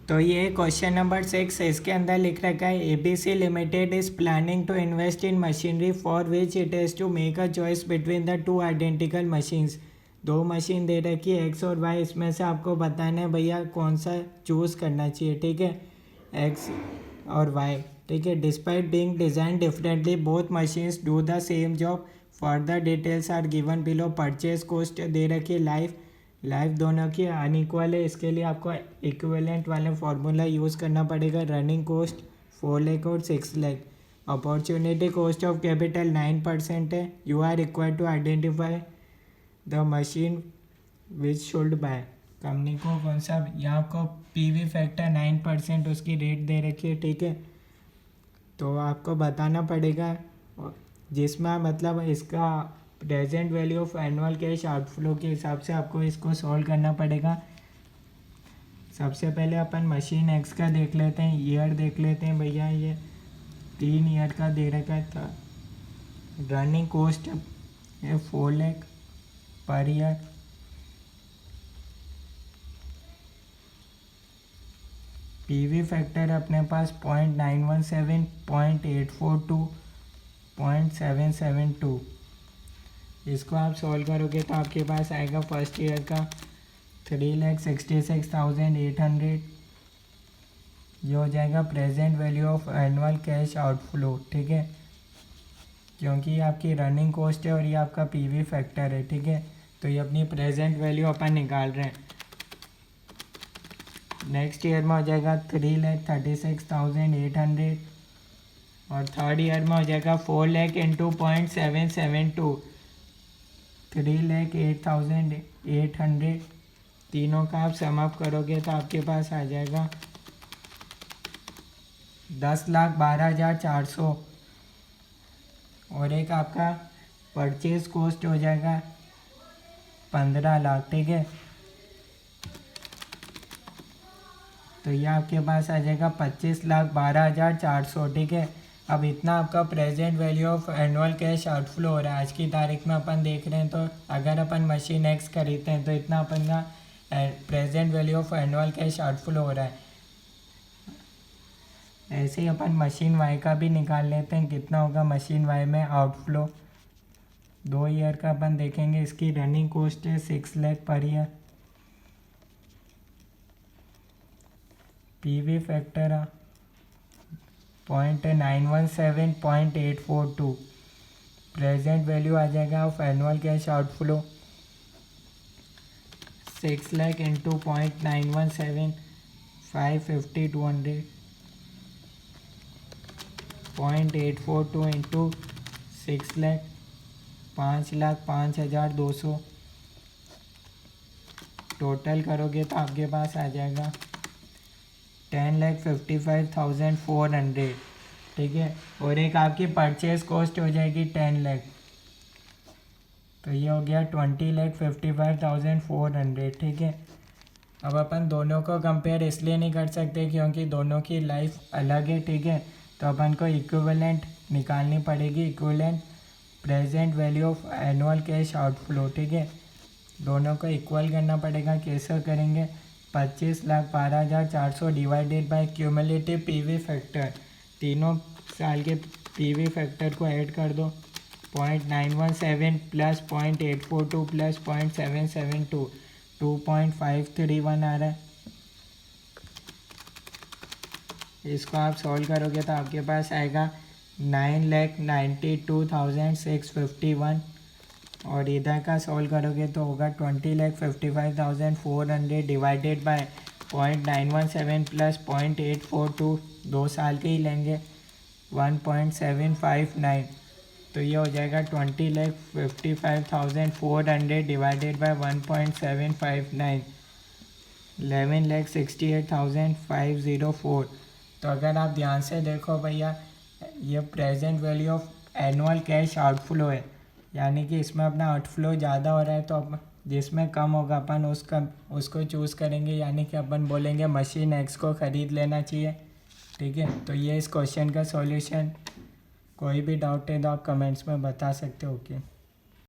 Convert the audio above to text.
तो ये question number 6 है। इसके अंदर लिख रखा है ABC limited is planning to invest in machinery for which it has to make a choice between the two identical machines. दो मशीन दे रखी है एक्स और वाई, इसमें से आपको बताना है भैया कौन सा चूज़ करना चाहिए। ठीक है, एक्स और वाई। ठीक है, despite being design differently both machines do the same job. Further details are given below. Purchase cost दे रखी है लाइफ दोनों की अनइक्वल है। इसके लिए आपको इक्विवेलेंट वाला फार्मूला यूज़ करना पड़ेगा। रनिंग कॉस्ट 4 लाख और 6 lakh. Opportunity cost of capital 9% है। You are required to identify the machine which should buy. Company को कौन सा, यहाँ आपको पीवी फैक्टर 9% उसकी रेट दे रखी है। ठीक है, तो आपको बताना पड़ेगा जिसमें मतलब इसका present value of annual cash outflow के हिसाब से आपको इसको सॉल्व करना पड़ेगा। सबसे पहले अपन मशीन एक्स का देख लेते हैं, ईयर देख लेते हैं भैया। ये 3 ईयर का दे रखा था। रनिंग कॉस्ट है 4 लाख पर ईयर। पीवी फैक्टर अपने पास 0.917, 0.842, 0.772। इसको आप सॉल्व करोगे तो आपके पास आएगा फर्स्ट ईयर का 3,66,800। ये हो जाएगा present value of annual cash outflow. ठीक है, क्योंकि ये आपकी रनिंग कॉस्ट है और ये आपका पीवी फैक्टर है। ठीक है, तो ये अपनी प्रेजेंट वैल्यू अपन निकाल रहे हैं। नेक्स्ट ईयर में हो जाएगा 3,36,800 और थर्ड ईयर में हो जाएगा 4 लाख इंटू 0.772, 3,08,800। तीनों का आप सम अप करोगे तो आपके पास आ जाएगा 10,12,400 और एक आपका परचेज कॉस्ट हो जाएगा 15 लाख। ठीक है, तो ये आपके पास आ जाएगा 25,12,400। ठीक है, अब इतना आपका present value of annual cash outflow हो रहा है। आज की तारीख में अपन देख रहे हैं तो अगर अपन मशीन एक्स खरीदते हैं तो इतना अपन का present value of annual cash outflow हो रहा है। ऐसे ही अपन मशीन वाई का भी निकाल लेते हैं कितना होगा मशीन वाई में आउटफ्लो। 2 ईयर का अपन देखेंगे। इसकी रनिंग कॉस्ट है 6 लाख पर year. PV factor 0.917, 0.842। Present value आ जाएगा of annual cash outflow 6 lakh into 0.917, 550, 200, 0.842 into 6 lakh 5,05,200। Total करोगे तो आपके पास आ जाएगा 10,55,400। ठीक है, और एक आपकी परचेज कॉस्ट हो जाएगी 10 लाख, तो ये हो गया 20,55,400। ठीक है, अब अपन दोनों को कंपेयर इसलिए नहीं कर सकते क्योंकि दोनों की लाइफ अलग है। ठीक है, तो अपन को इक्विवेलेंट निकालनी पड़ेगी, equivalent present value of annual cash outflow. ठीक है, दोनों को इक्वल करना पड़ेगा। कैसे करेंगे, 25,12,400 divided by cumulative PV factor. तीनों साल के पीवी फैक्टर को ऐड कर दो। 0.917 प्लस 0.842 प्लस 0.772, 2.531 आ रहा है। इसको आप सॉल्व करोगे तो आपके पास आएगा 9,92,651 और इधर का सॉल्व करोगे तो होगा 20,55,400 डिवाइडेड बाय 0.917 प्लस 0.842, 2 साल के ही लेंगे 1.759, तो ये हो जाएगा 20,55,400 डिवाइडेड बाय 1.759, 11,68,504। तो अगर आप ध्यान से देखो भैया, ये present value of annual cash outflow है, यानी कि इसमें अपना आउटफ्लो ज़्यादा हो रहा है तो जिसमें कम होगा अपन उसको चूज़ करेंगे, यानी कि अपन बोलेंगे मशीन एक्स को ख़रीद लेना चाहिए। ठीक है, तो ये इस क्वेश्चन का सॉल्यूशन। कोई भी डाउट है तो आप कमेंट्स में बता सकते हो। ओके।